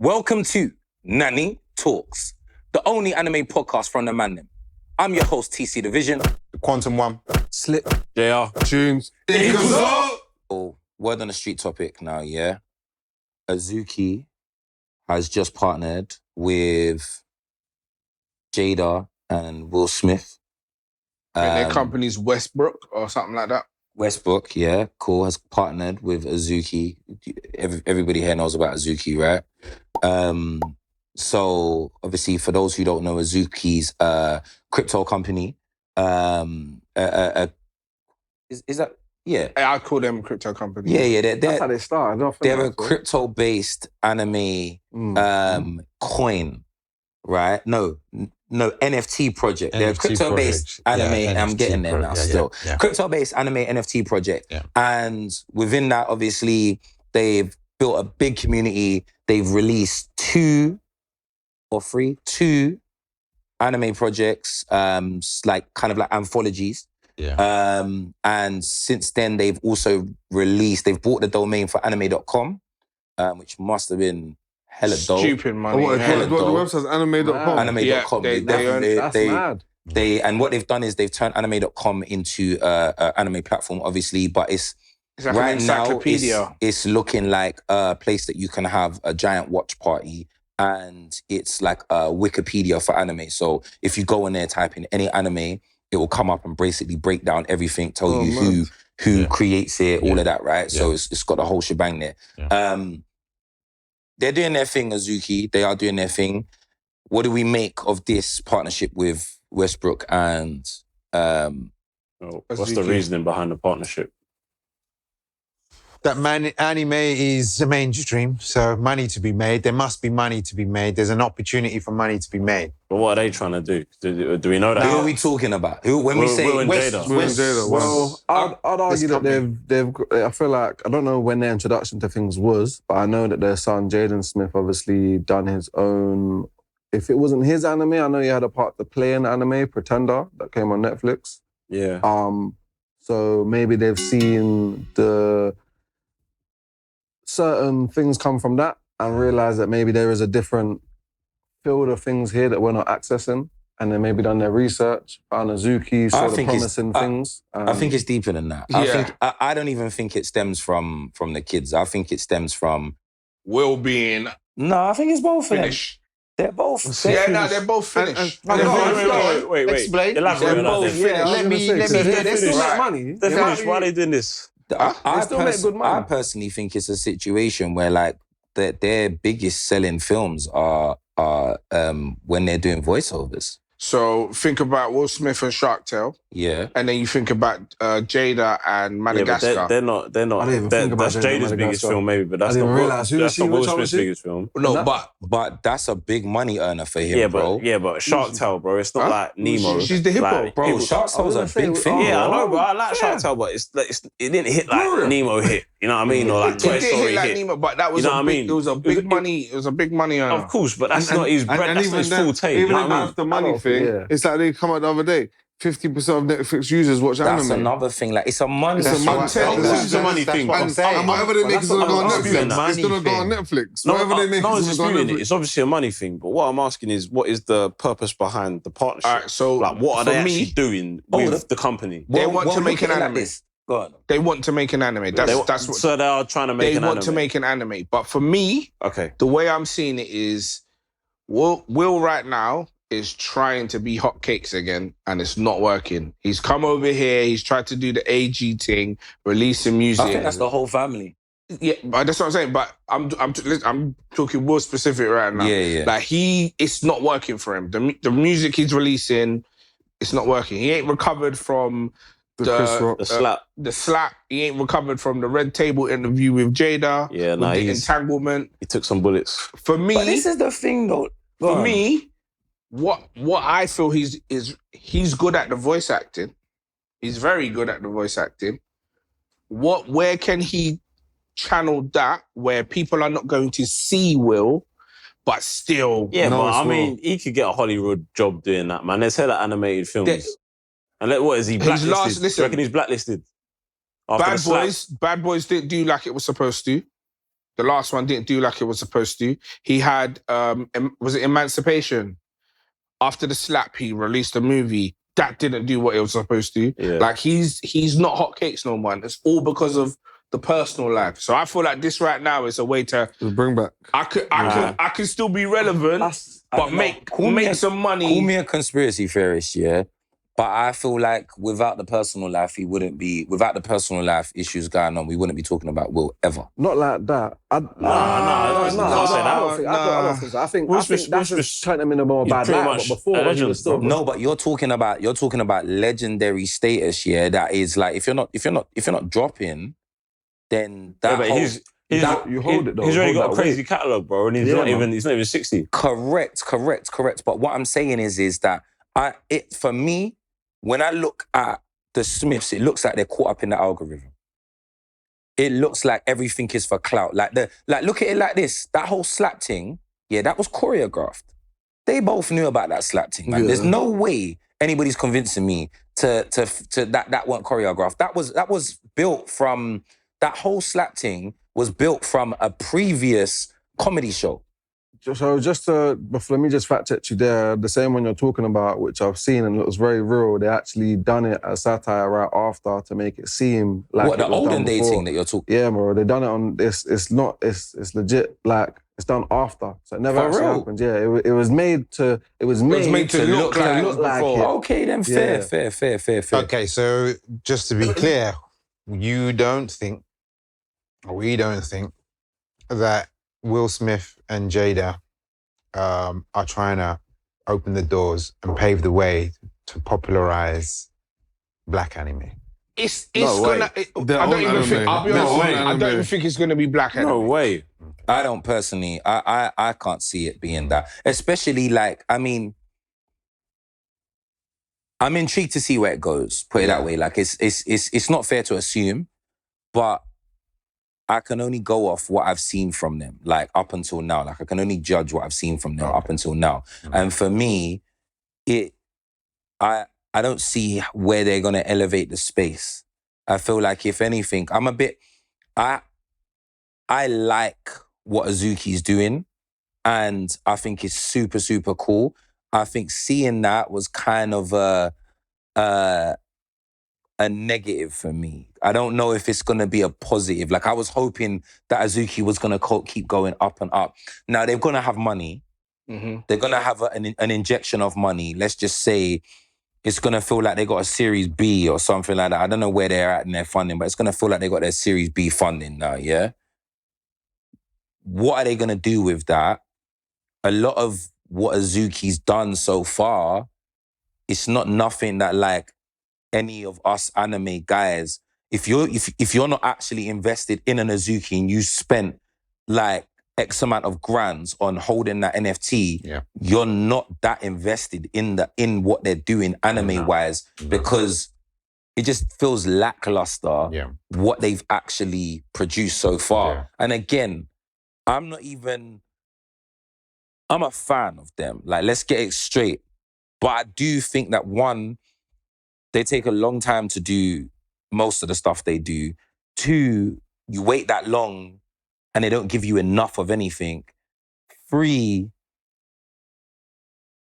Welcome to Nani Talks, the only anime podcast from the mandem. I'm your host, TC Division. The Quantum One. Slip. JR. Tunes. Oh, word on the street topic now, yeah? Azuki has just partnered with Jada and Will Smith. Their company's Westbrook or something like that. Westbrook, yeah, cool, has partnered with Azuki. Everybody here knows about Azuki, right? So, obviously, for those who don't know, Azuki's crypto company. Is that, yeah? I call them crypto company. Yeah, That's how they started. They're a crypto-based anime coin, right? No, NFT project. They're a crypto-based anime. I'm getting there now still. Crypto-based anime NFT project. Yeah. And within that, obviously, they've built a big community. They've released two anime projects, like kind of like anthologies. Yeah. And since then, they've also they've bought the domain for anime.com, which must have been hella dope. Stupid money. The website's anime.com. Anime.com. Yeah, That's mad. And what they've done is they've turned anime.com into an anime platform, obviously, but it's like right an now encyclopedia. it's looking like a place that you can have a giant watch party, and it's like a Wikipedia for anime. So if you go in there, type in any anime, it will come up and basically break down everything, tell you who creates it, all of that, right? So it's got a whole shebang there. Yeah. They're doing their thing, Azuki. They are doing their thing. What do we make of this partnership with Westbrook and what's the reasoning behind the partnership? That anime is the mainstream, so money to be made. There must be money to be made. There's an opportunity for money to be made. But what are they trying to do? Do we know that? Who are we talking about? When we say Will and West, Jada. Will and Jada. Well, I'd argue that they've. I feel like I don't know when their introduction to things was, but I know that their son Jaden Smith obviously done his own. If it wasn't his anime, I know he had a part to play in anime, Pretender, that came on Netflix. Yeah. So maybe they've seen the certain things come from that and realize that maybe there is a different field of things here that we're not accessing, and then maybe done their research, found Azuki, saw the promising things. I think it's deeper than that. I don't even think it stems from the kids. I think it stems from Will being no. I think it's both finished. They're both. They're both finished. Wait. Explain. Elaborate on that. Let me. They still make money. They're finished. Why are they doing this? They still make good money. I personally think it's a situation where like their biggest selling films are when they're doing voiceovers. So think about Will Smith and Shark Tale. Yeah. And then you think about Jada and Madagascar. Yeah, but they're not. I didn't even think about That's Jada's biggest film, maybe, but that's not Will Smith's biggest film. No, but that's a big money earner for him, bro. But Shark Tale, bro, it's not like Nemo. She's the hippo, like, bro. Shark Tale's a big thing. Yeah, I know, bro. I like Shark Tale, but it didn't hit like Nemo hit. You know what I mean? Or like Toy Story hit. Nemo, but that was it was a big money. It was a big money earner. Of course, but that's not his bread. That's not his full take. Even if the money thing, it's like they come out the other day. 50% of Netflix users watch anime. That's another thing. Like it's a money. It's a money. This is a money thing. And whatever they make is gonna go on Netflix. It's gonna go on Netflix. Whatever they make is gonna go on Netflix. It's obviously a money thing, but what I'm asking is, what is the purpose behind the partnership? All right, so like, what are they actually doing with the company? They want to make an anime. Go on. They want to make an anime. That's what. So they are trying to make an anime. They want to make an anime, but for me, the way I'm seeing it is, Will right now is trying to be hotcakes again, and it's not working. He's come over here, he's tried to do the AG thing, releasing music. I think that's the whole family. Yeah, but that's what I'm saying. But I'm talking Will specific right now. Yeah. Like it's not working for him. The music he's releasing, it's not working. He ain't recovered from the slap. He ain't recovered from the Red Table interview with Jada. Yeah, the entanglement. He took some bullets. For me, but this is the thing, though. For me, what I feel he's good at the voice acting. He's very good at the voice acting. Where can he channel that where people are not going to see Will, but still? Yeah, but I mean, he could get a Hollywood job doing that, man. There's hella animated films. And what is he blacklisted? Do you reckon he's blacklisted? Bad Boys didn't do like it was supposed to. The last one didn't do like it was supposed to. He had, was it Emancipation? After the slap, he released a movie that didn't do what it was supposed to. Yeah. Like he's not hotcakes no more. It's all because of the personal life. So I feel like this right now is a way to bring back. I could still be relevant, but make some money. Call me a conspiracy theorist, yeah. But I feel like without the personal life, he wouldn't be. Without the personal life issues going on, we wouldn't be talking about Will ever. Not like that. I don't think so. I think that's just turning him in a more bad light. But before, he was still. No, but you're talking about legendary status, yeah. That is like if you're not dropping, then that. Yeah, but you hold it though. He's already got a crazy catalogue, bro, and he's not even 60. Correct. But what I'm saying is that for me, when I look at the Smiths, it looks like they're caught up in the algorithm. It looks like everything is for clout. Like look at it like this. That whole slap thing, yeah, that was choreographed. They both knew about that slap thing, man. Yeah. There's no way anybody's convincing me to that weren't choreographed. That was built from, that whole slap thing was built from a previous comedy show. So let me just fact check you there. The same one you're talking about, which I've seen and it was very real, they actually done it as satire right after to make it seem like what, the olden day thing that you're talking? Yeah, bro. They done it on this. It's legit. Like it's done after, so it never actually happened. Yeah, it was made to look like it. Okay, then fair. Okay, so just to be clear, we don't think that Will Smith and Jada are trying to open the doors and pave the way to popularize black anime. It's gonna. I don't even think it's gonna be black anime. No way. I don't personally. I can't see it being that. Especially like, I mean, I'm intrigued to see where it goes. Put it that way. Like it's not fair to assume, but I can only go off what I've seen from them, like up until now. Like I can only judge what I've seen from them up until now. Mm-hmm. And for me, I don't see where they're gonna elevate the space. I feel like if anything, I like what Azuki's doing, and I think it's super, super cool. I think seeing that was kind of a negative for me. I don't know if it's going to be a positive. Like I was hoping that Azuki was going to keep going up and up. Now they're going to have money. Mm-hmm. They're going to have an injection of money. Let's just say it's going to feel like they got a Series B or something like that. I don't know where they're at in their funding, but it's going to feel like they got their Series B funding now, yeah? What are they going to do with that? A lot of what Azuki's done so far, it's not nothing that like any of us anime guys, if you're not actually invested in an Azuki and you spent like X amount of grands on holding that NFT, you're not that invested in what they're doing anime-wise because it just feels lackluster what they've actually produced so far. Yeah. And again, I'm a fan of them. Like, let's get it straight. But I do think that one, they take a long time to do most of the stuff they do. Two, you wait that long and they don't give you enough of anything. Three,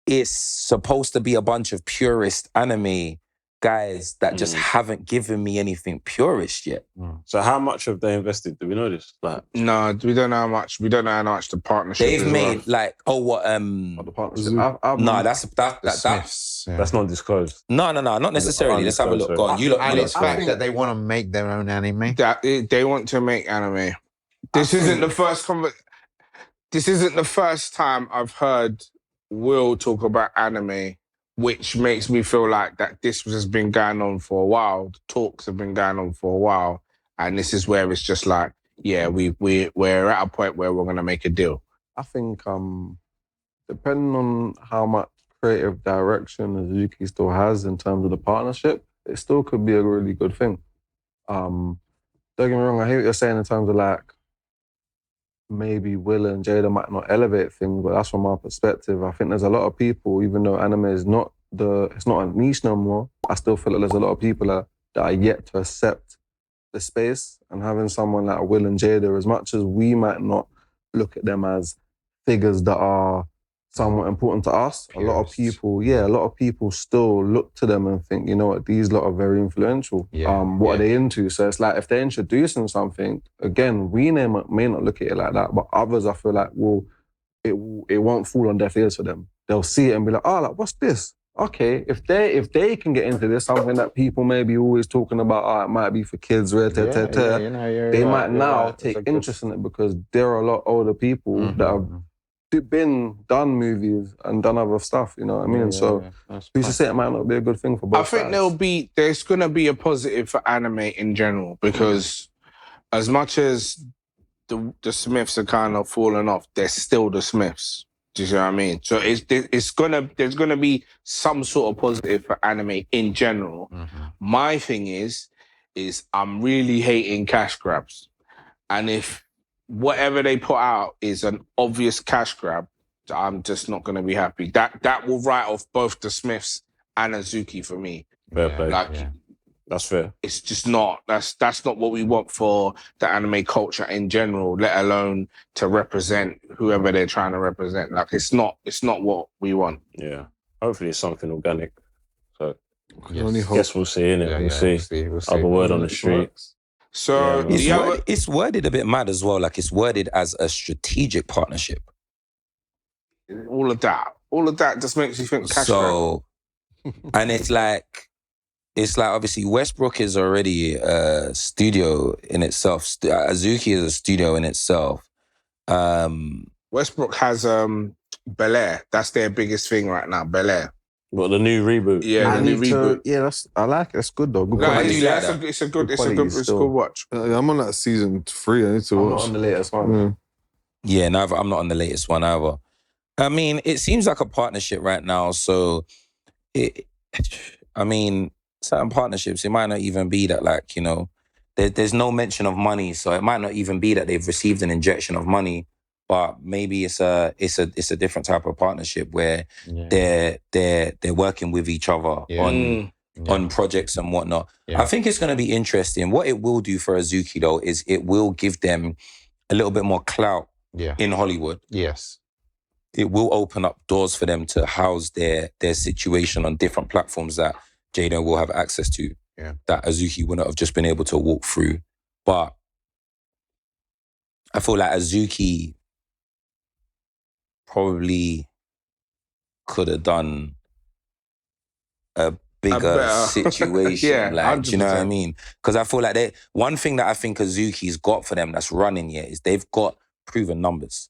it's supposed to be a bunch of purist anime guys that just haven't given me anything purist yet. So how much have they invested? Do we know this? Like, no, we don't know how much. We don't know how much the partnership they've is made. worth. Like, the partnership. No, that's not disclosed. No, not necessarily. Let's have a look. Go on. You look. I think that they want to make their own anime. They want to make anime. This isn't the first time I've heard Will talk about anime, which makes me feel like that this has been going on for a while. The talks have been going on for a while. And this is where it's just like, yeah, we're at a point where we're going to make a deal. I think depending on how much creative direction Azuki still has in terms of the partnership, it still could be a really good thing. Don't get me wrong, I hear what you're saying in terms of like, maybe Will and Jada might not elevate things, but that's from my perspective. I think there's a lot of people, even though anime is it's not a niche no more, I still feel like there's a lot of people that are yet to accept the space and having someone like Will and Jada, as much as we might not look at them as figures that are somewhat important to us, a lot of people still look to them and think, you know what, these lot are very influential. What are they into? So it's like if they're introducing something, again, we may not look at it like that, but others, I feel like, it won't fall on deaf ears for them. They'll see it and be like, oh, like, what's this? Okay, if they can get into this, something that people may be always talking about, oh, it might be for kids, they might now take interest in it because there are a lot older people that have done movies and done other stuff, you know what I mean? Who's to say it might not be a good thing for both sides? I think there's going to be a positive for anime in general because as much as the Smiths are kind of falling off, they're still the Smiths. Do you see what I mean? So there's gonna be some sort of positive for anime in general. My thing is I'm really hating cash grabs, and if whatever they put out is an obvious cash grab, I'm just not gonna be happy. That will write off both the Smiths and Azuki for me. Fair play. That's fair. It's just not. That's not what we want for the anime culture in general, let alone to represent whoever they're trying to represent. Like it's not what we want. Yeah. Hopefully it's something organic. So guess we'll see, innit? We'll see. Other word on the street. So it's worded a bit mad as well. Like it's worded as a strategic partnership. All of that just makes you think cash grab. And it's like obviously Westbrook is already a studio in itself. Azuki is a studio in itself. Westbrook has Bel Air. That's their biggest thing right now, Bel Air. What, the new reboot? Yeah, the new reboot. Yeah, I like it. That's good though. Good quality. It's a good watch. I'm on that season 3. I need to watch. I'm not on the latest one. Yeah, neither. I'm not on the latest one either. I mean, it seems like a partnership right now. So, certain partnerships, it might not even be that, like, you know, there's no mention of money. So it might not even be that they've received an injection of money, but maybe it's a different type of partnership where they're working with each other on projects and whatnot. I think it's going to be interesting. What it will do for Azuki though is it will give them a little bit more clout in Hollywood. Yes. It will open up doors for them to house their situation on different platforms that Jada will have access to, that Azuki wouldn't have just been able to walk through. But I feel like Azuki probably could have done a bigger situation. Like, do you know what I mean? Because I feel like one thing that I think Azuki's got for them that's running is they've got proven numbers.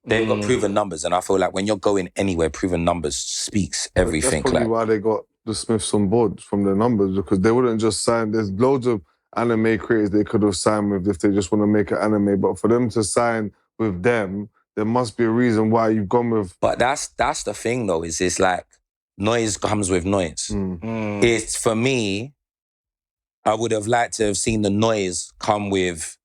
They've got proven numbers, and I feel like when you're going anywhere, proven numbers speaks everything. That's probably why they got the Smiths on board from their numbers, because they wouldn't just sign. There's loads of anime creators they could have signed with if they just want to make an anime, but for them to sign with them, there must be a reason why you've gone with. But that's the thing though, is it's like noise comes with noise. It's, for me, I would have liked to have seen the noise come with,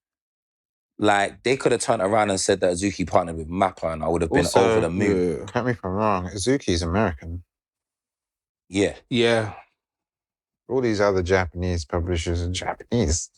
like, they could have turned around and said that Azuki partnered with Mappa and I would have been over the moon. Correct me if I'm wrong, Azuki's American. Yeah. Yeah. All these other Japanese publishers are Japanese.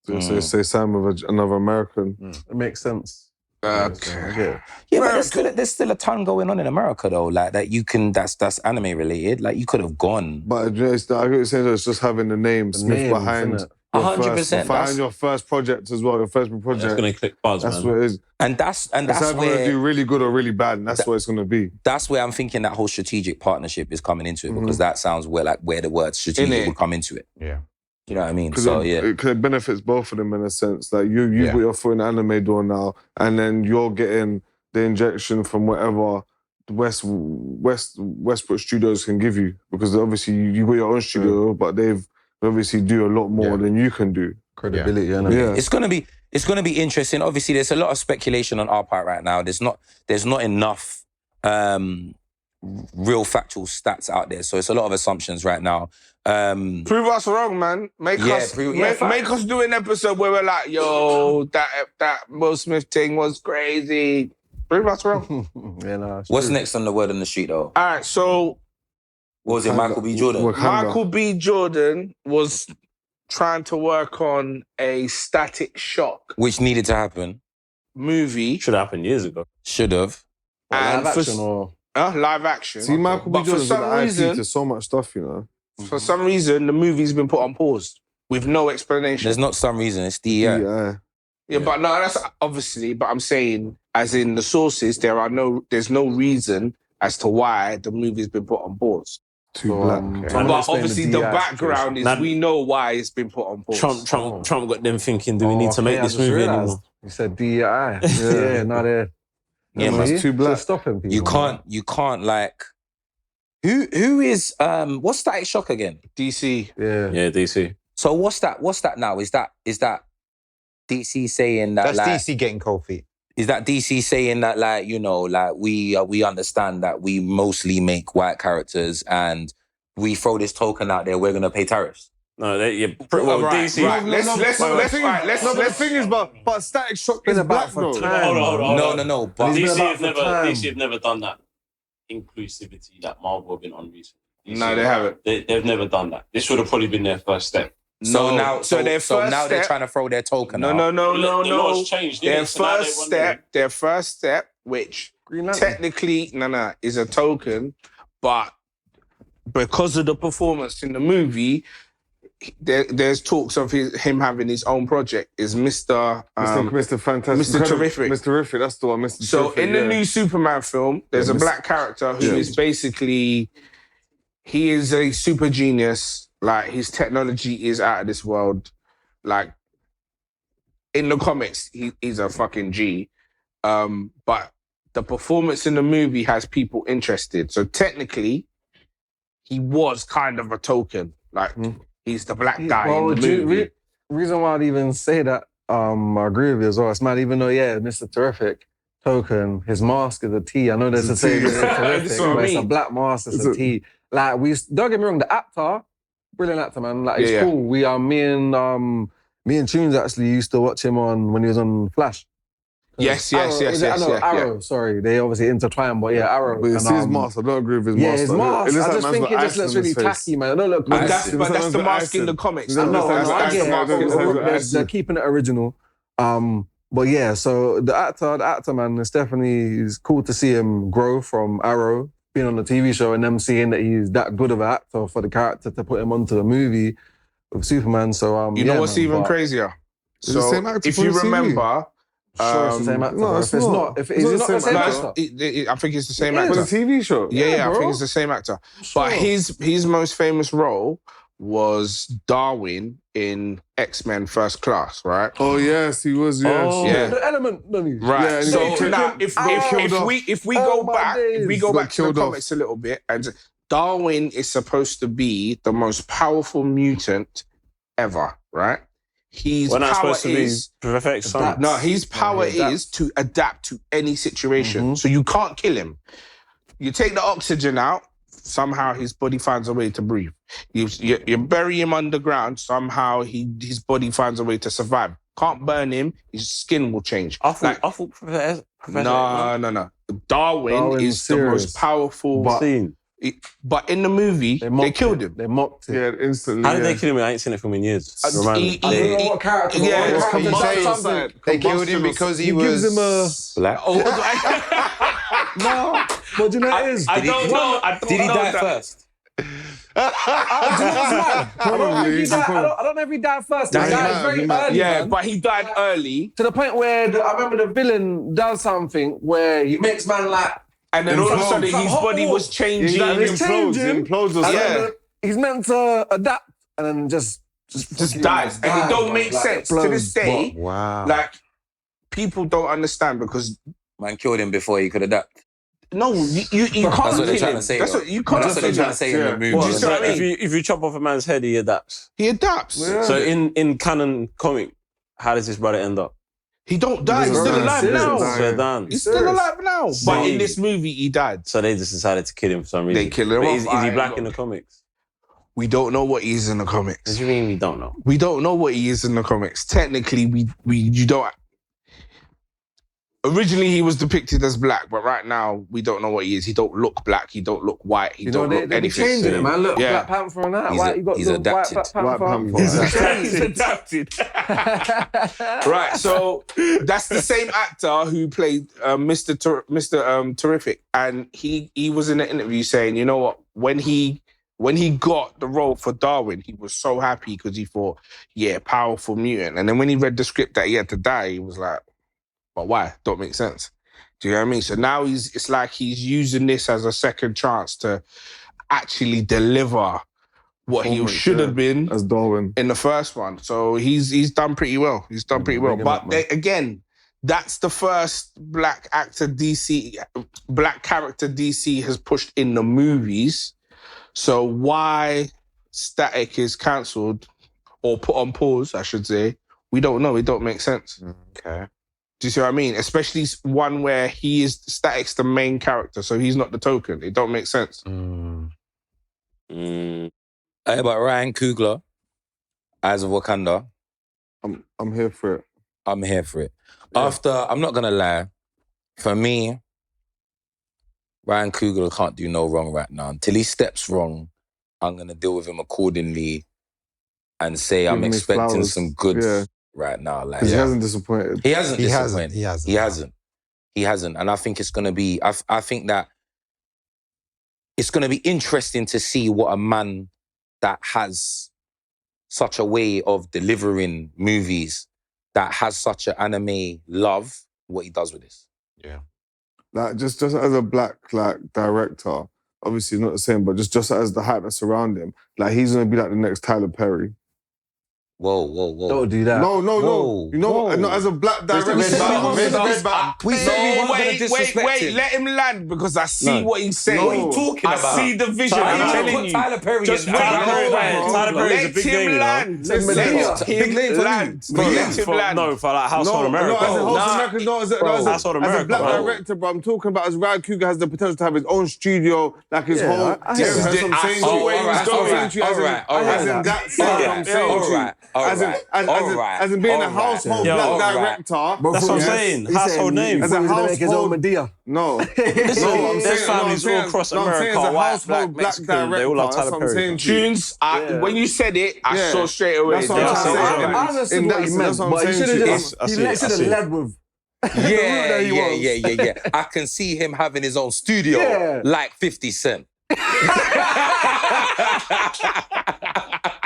So say sign with another American. It makes sense. Okay. Yeah, but there's still a ton going on in America though, like that you can, that's anime related. Like you could have gone. But I get what you're saying, it's just having the name Smith behind. 100%. Behind your first project as well, your first project. That's going to click buzz, That's man. what it is. And that's either where going to do really good or really bad, and that's what it's going to be. That's where I'm thinking that whole strategic partnership is coming into it, because that sounds where the word strategic would come into it. Yeah. You know what I mean? So it benefits both of them in a sense. Like you got your foot in the anime door now, and then you're getting the injection from whatever Westbrook Studios can give you, because obviously you got your own studio, but they've obviously do a lot more than you can do. Credibility, It's gonna be interesting. Obviously, there's a lot of speculation on our part right now. There's not enough real factual stats out there, so it's a lot of assumptions right now. Prove us wrong, man. Make us do an episode where we're like, yo, that Will Smith thing was crazy. Prove us wrong. What's next on the word on the street, though? All right, so what was it, Michael B. Jordan? Michael B. Jordan was trying to work on a Static Shock Which needed to happen. movie. Should have happened years ago. Should have. What, live action or? Live action. See, Michael B. But for Jordan's got some the IP reason, to so much stuff, you know. for some reason, the movie's been put on pause with no explanation. There's not some reason. It's DEI. Yeah, but no, that's obviously. But I'm saying, as in the sources, there's no reason as to why the movie's been put on pause. Too black. But obviously, the background is we know why it's been put on pause. Trump got them thinking, do we need to make this movie anymore? You said DEI. Yeah, not there. Yeah, man, it's too black. Stopping people. You can't like. Who is what's Static Shock again? DC. Yeah, DC. So what's that now? Is that DC saying that? That's like, DC getting cold feet. Is that DC saying that, like, you know, like we understand that we mostly make white characters and we throw this token out there, we're gonna pay tariffs? No, DC. Right. Let's thing is, but Static Shock is about black for though. time. Hold on. No. But DC have never done that inclusivity that Marvel have been on recently. No, they haven't. They've never done that. This would have probably been their first step. So now their first now they're step- trying to throw their token out. The No. laws changed. didn't Their it? So now their first step, which Green Lantern. technically, is a token, but because of the performance in the movie, there's talks of him having his own project. Is Mr. Mr. Fantastic, Mr. Terrific. Mr. Terrific, that's the one. Mr. So Terrific, in the new Superman film, there's a black character who is basically, he is a super genius. Like, his technology is out of this world. Like, in the comics, he's a fucking G. But the performance in the movie has people interested. So technically, he was kind of a token. Like, he's the black guy in the movie. Reason why I'd even say that, I agree with you as well. It's mad, even though, Mr. Terrific token, his mask is a T. I know there's a saying Mr. Terrific, That's what I but it's a mean. black mask, it's a T. Like, don't get me wrong, the actor, brilliant actor, man. Like, it's cool. Me and Tunes actually used to watch him when he was on Flash. Yes. Arrow, sorry. They obviously intertwine, but Arrow. But it's his mask. I don't agree with his mask. Yeah, his mask. I just think it just looks really tacky. tacky, man. I don't look. But that's the mask in the comics. I they're keeping it original. But so the actor, man, it's cool to see him grow from Arrow, being on the TV show, and them seeing that he's that good of an actor for the character to put him onto the movie with Superman. So you know what's even crazier? So the same actor if for you the TV? remember, sure, it's the same actor. no, If it's it's not. not, if It's it's not not the the same same actor. actor. I think it's the same It actor. For the TV show. Yeah, I bro. think it's the same actor. Sure. But his most famous role was Darwin in X-Men First Class, right? Oh yes, he was. Yes. Oh, Yeah. the element, Nani. Right. Yeah, and So he took now, him- if killed we Oh, go my back, days. if we go Got back to the killed off. comics a little bit, and Darwin is supposed to be the most powerful mutant ever, right? His We're not power supposed to be is perfect son. no, his power he adapts. is to adapt to any situation. So you can't kill him. You take the oxygen out, somehow his body finds a way to breathe. You bury him underground, somehow his body finds a way to survive. Can't burn him, his skin will change. I thought Professor No. Darwin Darwin's is the serious. most powerful. Scene. But in the movie, they killed him. They mocked it. Yeah, instantly. How did they kill him? I ain't seen it film in years. Remind me. I don't know what character. Yeah, what it's character combustion does something. side. They killed him because he was gives him a Black. no. What do you know what it is? I don't know. Did he die first? I don't know if he died first. He He died might, very he might. early, Yeah, man. but he died early, To the point where I remember the villain does something where he makes man like and then all of a sudden Implodes. his body was changing. He's changing. Implodes or and Yeah. then he's meant to adapt and then just dies, and it don't make sense to this day. wow. Like, people don't understand because Man killed him before he could adapt. no, you can't That's what kill they're trying him. to say. That's though. what you can't. That's what they're trying to say in the Yeah. movie. Well, So you see what I mean? if you chop off a man's head, he adapts. He adapts. Yeah. So in canon comic, how does this brother end up? He don't die. He's He's still alive. alive Serious. now. Dying. So done. He's still alive now. But See. in this movie, he died. So they just decided to kill him for some reason. They kill him But off. is he Alright, black look. in the comics? We don't know what he is in the What comics. do you mean we don't know? We don't know what he is in the comics. Technically, you don't. Originally, he was depicted as black, but right now we don't know what he is. He don't look black. He don't look white. He don't look they be anything. changing it, man. Look, Yeah. Black Panther and that. He's Why a- you got he's the adapted. White Panther? White Panther. He's adapted. Right, so that's the same actor who played Mr. Terrific, and he was in an interview saying, you know what, when he got the role for Darwin, he was so happy because he thought, yeah, powerful mutant. And then when he read the script that he had to die, he was like, but why? Don't make sense. Do you know what I mean? So now it's like he's using this as a second chance to actually deliver what he should have been as Darwin in the first one. So he's done pretty well. He's done pretty well. But again, that's the first black character DC has pushed in the movies. So why Static is cancelled or put on pause, I should say, we don't know. It don't make sense. Okay. Do you see what I mean? Especially one where Static's the main character, so he's not the token. It don't make sense. Hey, but Ryan Coogler, Eyes of Wakanda, I'm here for it. I'm here for it. Yeah. After, I'm not gonna lie, for me, Ryan Coogler can't do no wrong right now. Until he steps wrong, I'm gonna deal with him accordingly and say Give I'm him his expecting flowers. some goods Yeah. right now. Like, Because he hasn't disappointed. He hasn't He disappointed. hasn't. He hasn't. And I think it's gonna be, I think that it's gonna be interesting to see what a man that has such a way of delivering movies, that has such an anime love, what he does with this. Yeah. Like just as a black director, obviously not the same, but just as the hype that's around him, like he's gonna be like the next Tyler Perry. Whoa. Don't do that. No. Whoa, You know whoa. what? Not as a black director. We said we wasn't gonna Wait, disrespect him. let him land because I see what he's saying. No. What are you talking I about? see the vision. Tyler, I'm I'm telling telling you. Tyler Perry Just in wait, Tyler Perry, no, Tyler Perry's a let big him name, you know. land. Let him Let land. Big name him for land. you. Let him land. No, for like Household America. No, as a Nah. Household America, no, as a America, black bro. director, bro. I'm talking about as Ryan Coogler has the potential to have his own studio, like his whole. I hear that's that. what I'm saying. I saw where he was going. As in that side, I'm saying to you. As in being a household black director. That's what I'm saying. Household name. As a He's gonna make his own household. Medea. No. Listen, I'm there's saying- families all across I'm saying America, as a white, household black, black Mexican, director. they all love That's Tyler what I'm Perry. saying to you. Tunes, when you said it, I Yeah. saw straight away. That's what I'm saying. I understood In what that he sense, meant, that's what I'm but he saying should to have you. just I see he it, should I have see it. led with. Yeah. I can see him having his own studio, Yeah. like 50 Cent.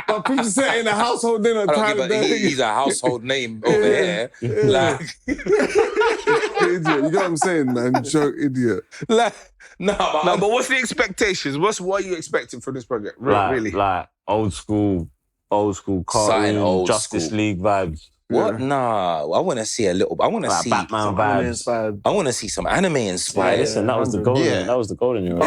But 50 in a household dinner. I don't Tyler give a, Perry. he's a household name over here. Like, Idiot. You get what I'm saying, man? Joke idiot. no, But what's the expectations? What are you expecting from this project? Really? Like old school Something cartoon, old Justice school. League vibes. What? Nah, I want to see a little. I want to Like see. Batman Anime vibes. inspired. I want to see some anime Yeah, inspired. listen, that was the golden. Yeah. That was the golden year.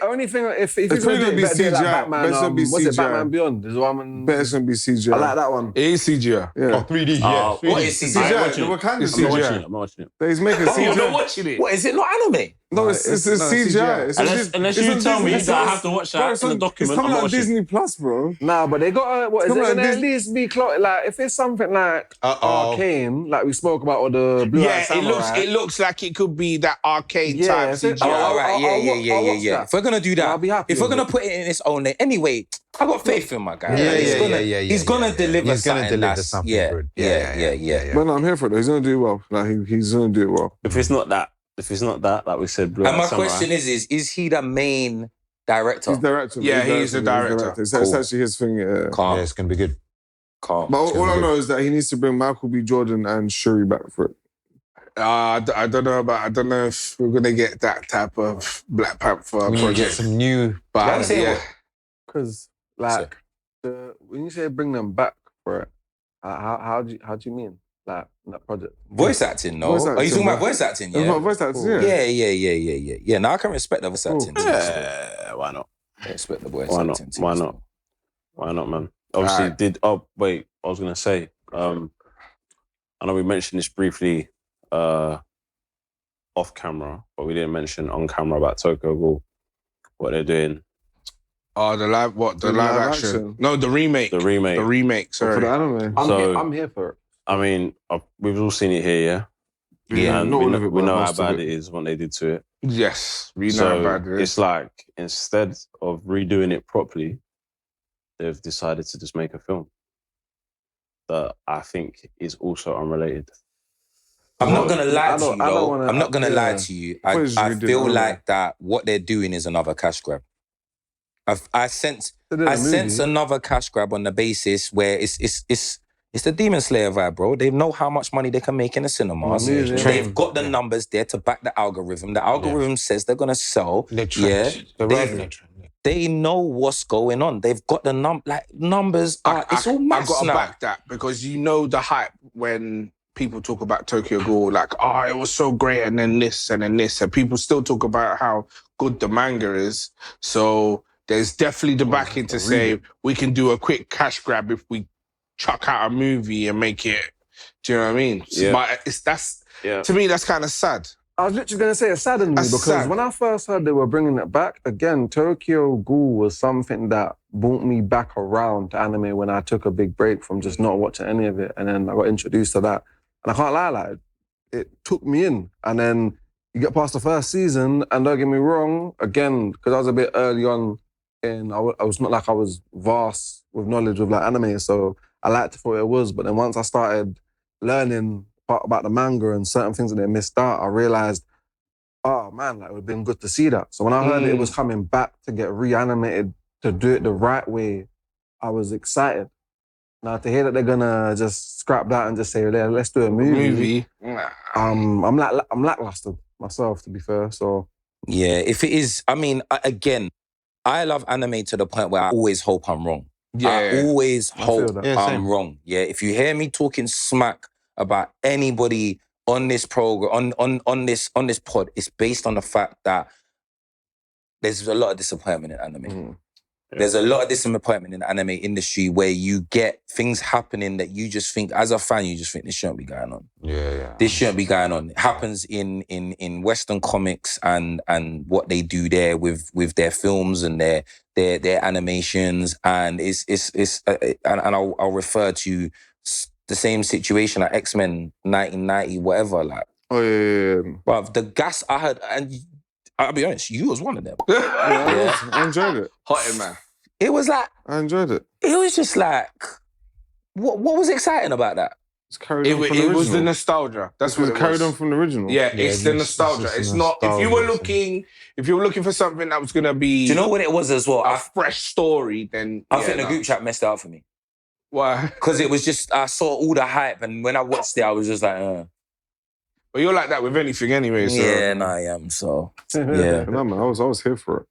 Only thing if It's you're probably gonna gonna be do it, better do it like CGI. Batman. Better be What's it? CGI. Batman Beyond. There's one. Bet it's gonna be CGI. I like that one. It is CGI. Yeah. Oh, 3D, yeah. What is It's CGI? CGI. watching The it. Wakanda It's I'm not CGI. watching it. I'm not watching it. He's making Oh, you're not CGI. watching it? What is it? Not anime? No, it's CGI. It's Unless it's you on tell me Disney that I Plus. have to watch Bro, that it's in the on- document, It's coming I'm on watching. Disney Plus, bro. Nah, but they got what is Come it on, gonna this- at least be close? Like if it's something like Arcane, like we spoke about, or the Blue Yeah, Eye Samurai. it looks like it could be that arcade Yeah, type if it- CGI. Oh, all right, I'll watch yeah. that. If we're gonna do that, I'll be happy if we're with gonna it. put it in its own name, anyway, I got faith in my guy. Yeah, He's yeah, gonna, yeah, He's gonna deliver He's gonna something. deliver that's- something yeah, good. Yeah. But no, I'm here for it. He's gonna do well. Like he's gonna do well. If it's not that, like we said, Blue And Eye my Samurai. question is he the main director? He's director. Yeah, he's the director. It's Cool. actually his thing. Yeah. Calm, Yeah, it's gonna be good. calm. But It's gonna all I be know is that he needs to bring Michael B. Jordan and Shuri back for it. I don't know if we're gonna get that type of Black Panther We need to get project. some new. Why you But saying yeah, what? Because like when you say bring them back for it, how do you mean like that project? Voice acting, no? Voice Are you acting, talking about bro. voice acting? It's Yeah. not voice acting, Cool. yeah. Yeah. Now I can respect the voice acting. Yeah, why not? I respect the voice Why not? acting. Why not? Why not, man? Obviously, Alright. I was gonna say. I know we mentioned this briefly off camera, but we didn't mention on camera about Tokyo Ghoul, what they're doing, the live what? The The live live action? action. No, the remake. the remake. The remake. For Sorry. the anime. So- I'm here for it. I mean, we've all seen it here, yeah. Yeah. And not all of it, we but know how most of bad it. it is what they did to it. Yes, we know So about this. it's like, instead of redoing it properly, they've decided to just make a film that I think is also unrelated. I'm not gonna lie to you I don't though. wanna- I'm not gonna lie yeah. to you. I thought it was I just feel redoing like anime. that what they're doing is another cash grab. I sense They did a sense movie. another cash grab on the basis where it's the Demon Slayer vibe, bro. They know how much money they can make in the cinemas. Movie, yeah. They've got the numbers there to back the algorithm. The algorithm says they're gonna sell. The Yeah, trend. The revenue trend. Yeah. they know what's going on. They've got the numbers. It's all I maths gotta now. back that because you know the hype when people talk about Tokyo Ghoul, like, oh, it was so great, and then this, and then this, and people still talk about how good the manga is. So there's definitely the backing to say we can do a quick cash grab if we chuck out a movie and make it. Do you know what I mean? Yeah. But to me, that's kind of sad. I was literally going to say it saddened me That's because sad. when I first heard they were bringing it back, again, Tokyo Ghoul was something that brought me back around to anime when I took a big break from just not watching any of it. And then I got introduced to that. And I can't lie, like, it took me in. And then you get past the first season, and don't get me wrong, again, because I was a bit early on, and I was not like I was vast with knowledge of like anime, so I liked it for what it was. But then once I started learning about the manga and certain things that they missed out, I realized, oh man, like, it would have been good to see that. So when I heard that it was coming back to get reanimated, to do it the right way, I was excited. Now to hear that they're gonna just scrap that and just say, yeah, let's do a movie. I'm lackluster myself, to be fair. So Yeah, if it is, I mean, again, I love anime to the point where I always hope I'm wrong. I always hope that. Yeah, I'm same. wrong. Yeah, if you hear me talking smack about anybody on this program, on this pod, it's based on the fact that there's a lot of disappointment in anime. There's a lot of disappointment in the anime industry where you get things happening that you just think, as a fan, you just think this shouldn't be going on. Yeah. This shouldn't be going on. It happens in Western comics and what they do there with their films and their animations, and it's and I'll refer to the same situation at X-Men 1990, whatever. Like, Oh yeah. but the gas I had, and I'll be honest, you was one of them. I enjoyed it. Hot man. It was like, I enjoyed it. it was just like, what was exciting about that? It's carried on from the It original. was the nostalgia. That's what it carried was. on from the original. Yeah, it's the nostalgia. It's not. If you were looking for something that was gonna be, Do you know what it was as well? a fresh story, then I think the group chat messed it up for me. Why? Because it was just, I saw all the hype, and when I watched it, I was just like, But you're like that with anything anyway. So. yeah, no, I am. So, yeah. No, man, I was here for it.